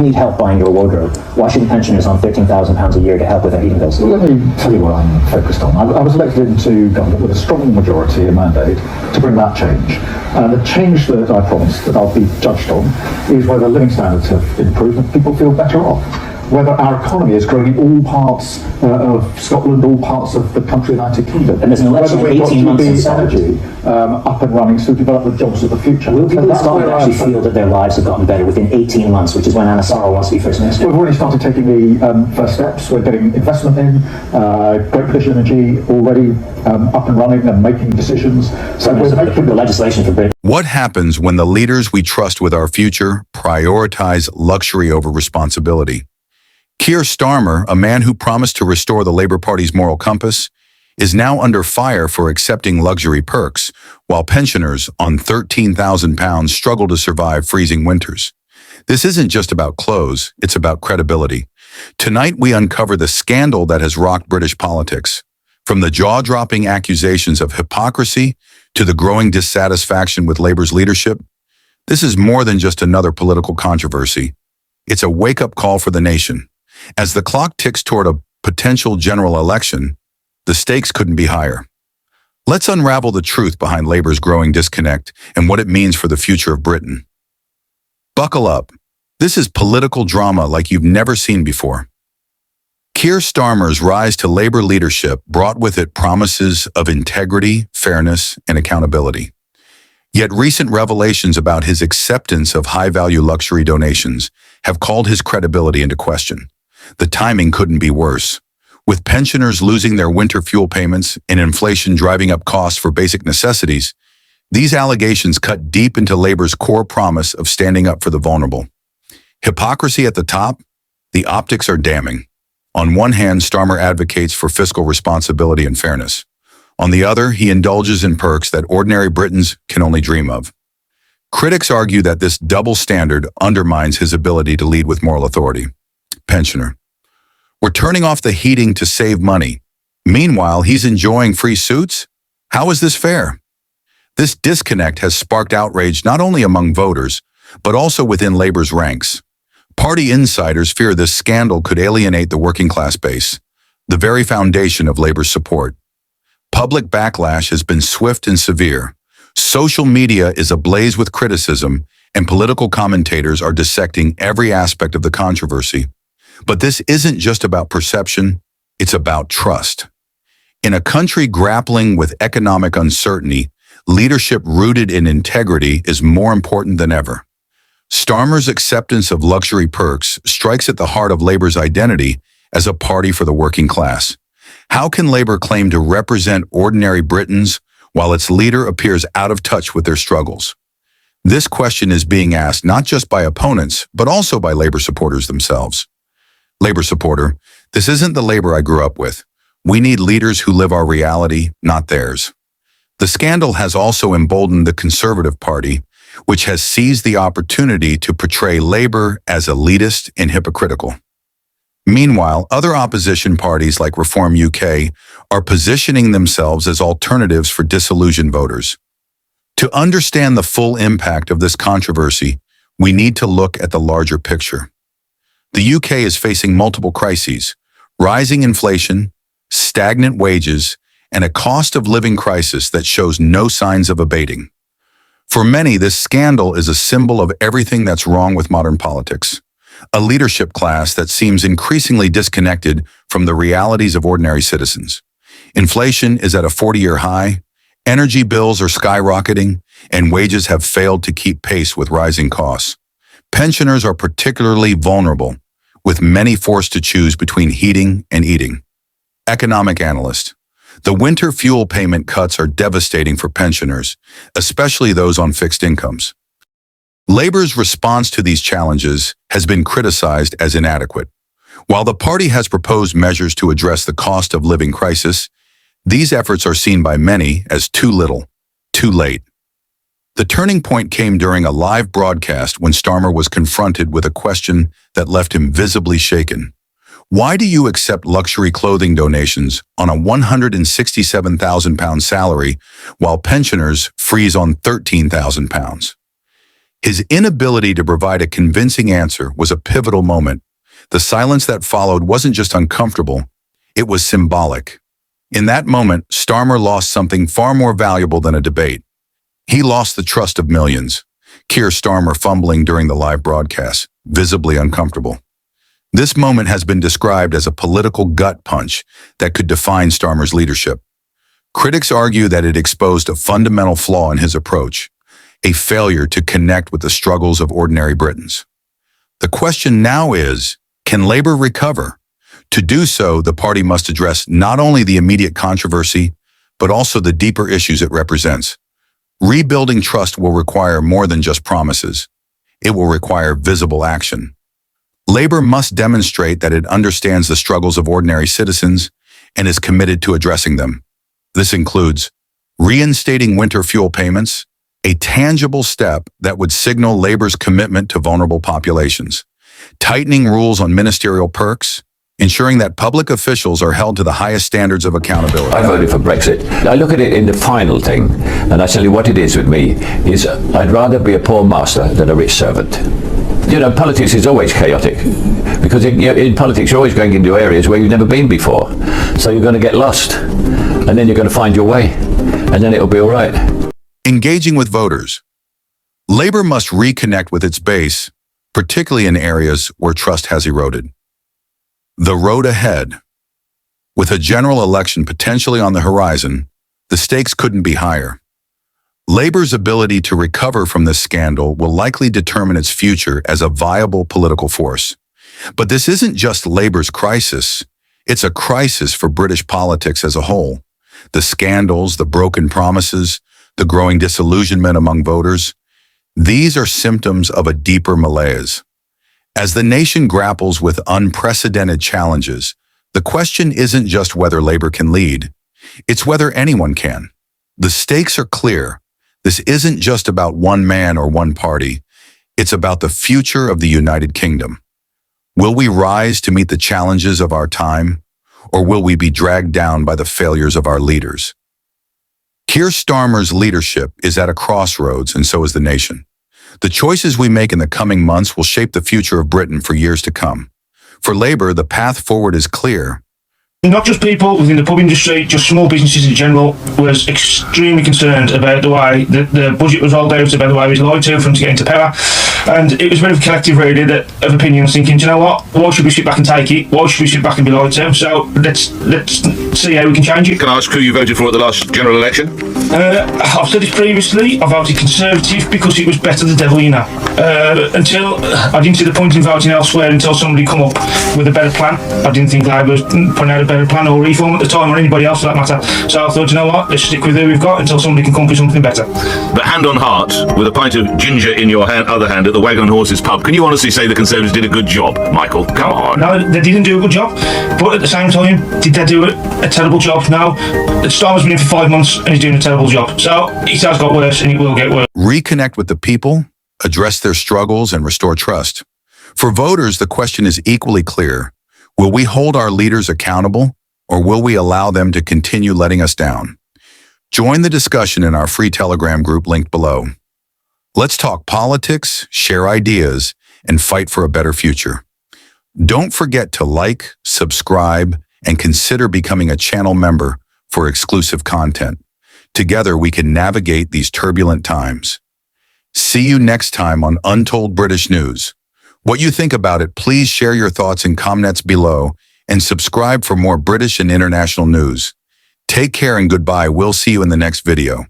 need help buying your wardrobe. Why shouldn't pensioners on £13,000 a year get help with their heating bills? Well, let me tell you what I'm focused on. I was elected into government with a strong majority and mandate to bring that change. And the change that I promised that I'll be judged on is whether living standards have improved and people feel better off. Whether our economy is growing in all parts of Scotland, all parts of the country, United Kingdom. And there's an election in 18 months in Scotland. Energy up and running to develop the jobs of the future. Will people in Scotland actually feel that their lives have gotten better within 18 months, which is when Anna Sarwar wants to be First Minister? We've already started taking the first steps. We're getting investment in, Great British Energy already up and running and making decisions. So we're making the legislation for Britain. What happens when the leaders we trust with our future prioritize luxury over responsibility? Keir Starmer, a man who promised to restore the Labour Party's moral compass, is now under fire for accepting luxury perks, while pensioners on £13,000 struggle to survive freezing winters. This isn't just about clothes, it's about credibility. Tonight we uncover the scandal that has rocked British politics. From the jaw-dropping accusations of hypocrisy to the growing dissatisfaction with Labour's leadership, this is more than just another political controversy. It's a wake-up call for the nation. As the clock ticks toward a potential general election, the stakes couldn't be higher. Let's unravel the truth behind Labour's growing disconnect and what it means for the future of Britain. Buckle up. This is political drama like you've never seen before. Keir Starmer's rise to Labour leadership brought with it promises of integrity, fairness, and accountability. Yet recent revelations about his acceptance of high-value luxury donations have called his credibility into question. The timing couldn't be worse. With pensioners losing their winter fuel payments and inflation driving up costs for basic necessities, these allegations cut deep into Labour's core promise of standing up for the vulnerable. Hypocrisy at the top, the optics are damning. On one hand, Starmer advocates for fiscal responsibility and fairness. On the other, he indulges in perks that ordinary Britons can only dream of. Critics argue that this double standard undermines his ability to lead with moral authority. Pensioner. We're turning off the heating to save money. Meanwhile, he's enjoying free suits? How is this fair? This disconnect has sparked outrage not only among voters, but also within Labour's ranks. Party insiders fear this scandal could alienate the working class base, the very foundation of Labour's support. Public backlash has been swift and severe. Social media is ablaze with criticism, and political commentators are dissecting every aspect of the controversy. But this isn't just about perception, it's about trust. In a country grappling with economic uncertainty, leadership rooted in integrity is more important than ever. Starmer's acceptance of luxury perks strikes at the heart of Labour's identity as a party for the working class. How can Labour claim to represent ordinary Britons while its leader appears out of touch with their struggles? This question is being asked not just by opponents, but also by Labour supporters themselves. Labour supporter, this isn't the Labour I grew up with. We need leaders who live our reality, not theirs. The scandal has also emboldened the Conservative Party, which has seized the opportunity to portray Labour as elitist and hypocritical. Meanwhile, other opposition parties like Reform UK are positioning themselves as alternatives for disillusioned voters. To understand the full impact of this controversy, we need to look at the larger picture. The UK is facing multiple crises: rising inflation, stagnant wages, and a cost of living crisis that shows no signs of abating. For many, this scandal is a symbol of everything that's wrong with modern politics. A leadership class that seems increasingly disconnected from the realities of ordinary citizens. Inflation is at a 40-year high, energy bills are skyrocketing, and wages have failed to keep pace with rising costs. Pensioners are particularly vulnerable, with many forced to choose between heating and eating. Economic analyst. The winter fuel payment cuts are devastating for pensioners, especially those on fixed incomes. Labour's response to these challenges has been criticized as inadequate. While the party has proposed measures to address the cost of living crisis, these efforts are seen by many as too little, too late. The turning point came during a live broadcast when Starmer was confronted with a question that left him visibly shaken. Why do you accept luxury clothing donations on a £167,000 salary while pensioners freeze on £13,000? His inability to provide a convincing answer was a pivotal moment. The silence that followed wasn't just uncomfortable, it was symbolic. In that moment, Starmer lost something far more valuable than a debate. He lost the trust of millions. Keir Starmer fumbling during the live broadcast, visibly uncomfortable. This moment has been described as a political gut punch that could define Starmer's leadership. Critics argue that it exposed a fundamental flaw in his approach, a failure to connect with the struggles of ordinary Britons. The question now is, can Labour recover? To do so, the party must address not only the immediate controversy, but also the deeper issues it represents. Rebuilding trust will require more than just promises. It will require visible action. Labour must demonstrate that it understands the struggles of ordinary citizens and is committed to addressing them. This includes reinstating winter fuel payments, a tangible step that would signal Labour's commitment to vulnerable populations, tightening rules on ministerial perks, ensuring that public officials are held to the highest standards of accountability. I voted for Brexit. I look at it in the final thing, and I tell you what it is with me, is I'd rather be a poor master than a rich servant. You know, politics is always chaotic, because in politics you're always going into areas where you've never been before. So you're going to get lost, and then you're going to find your way, and then it'll be all right. Engaging with voters. Labour must reconnect with its base, particularly in areas where trust has eroded. The road ahead. With a general election potentially on the horizon, the stakes couldn't be higher. Labour's ability to recover from this scandal will likely determine its future as a viable political force. But this isn't just Labour's crisis, it's a crisis for British politics as a whole. The scandals, the broken promises, the growing disillusionment among voters, these are symptoms of a deeper malaise. As the nation grapples with unprecedented challenges, the question isn't just whether Labour can lead, it's whether anyone can. The stakes are clear. This isn't just about one man or one party. It's about the future of the United Kingdom. Will we rise to meet the challenges of our time, or will we be dragged down by the failures of our leaders? Keir Starmer's leadership is at a crossroads, and so is the nation. The choices we make in the coming months will shape the future of Britain for years to come. For Labour, the path forward is clear. Not just people within the pub industry, just small businesses in general, was extremely concerned about the way that the budget was rolled out, about the way it was lied to for them to get into power. And it was a very collective really of opinions thinking, do you know what, why should we sit back and take it? Why should we sit back and be lied to? So let's see how we can change it. Can I ask who you voted for at the last general election? I've said this previously, I voted Conservative because it was better the devil, you know. Until I didn't see the point in voting elsewhere until somebody come up with a better plan. I didn't think Labour was putting out a better plan or reform at the time, or anybody else for that matter. So I thought, you know what, let's stick with who we've got until somebody can come up with something better. But hand on heart, with a pint of ginger in your other hand at the Wagon Horses pub, can you honestly say the Conservatives did a good job, Michael? Come on. No, they didn't do a good job, but at the same time, did they do a terrible job? No. Starmer's been in for 5 months and he's doing a terrible job. So it has got worse and it will get worse. Reconnect with the people, address their struggles, and restore trust. For voters, the question is equally clear. Will we hold our leaders accountable, or will we allow them to continue letting us down? Join the discussion in our free Telegram group linked below. Let's talk politics, share ideas, and fight for a better future. Don't forget to like, subscribe, and consider becoming a channel member for exclusive content. Together, we can navigate these turbulent times. See you next time on Untold British News. What you think about it, please share your thoughts in comments below and subscribe for more British and international news. Take care and goodbye. We'll see you in the next video.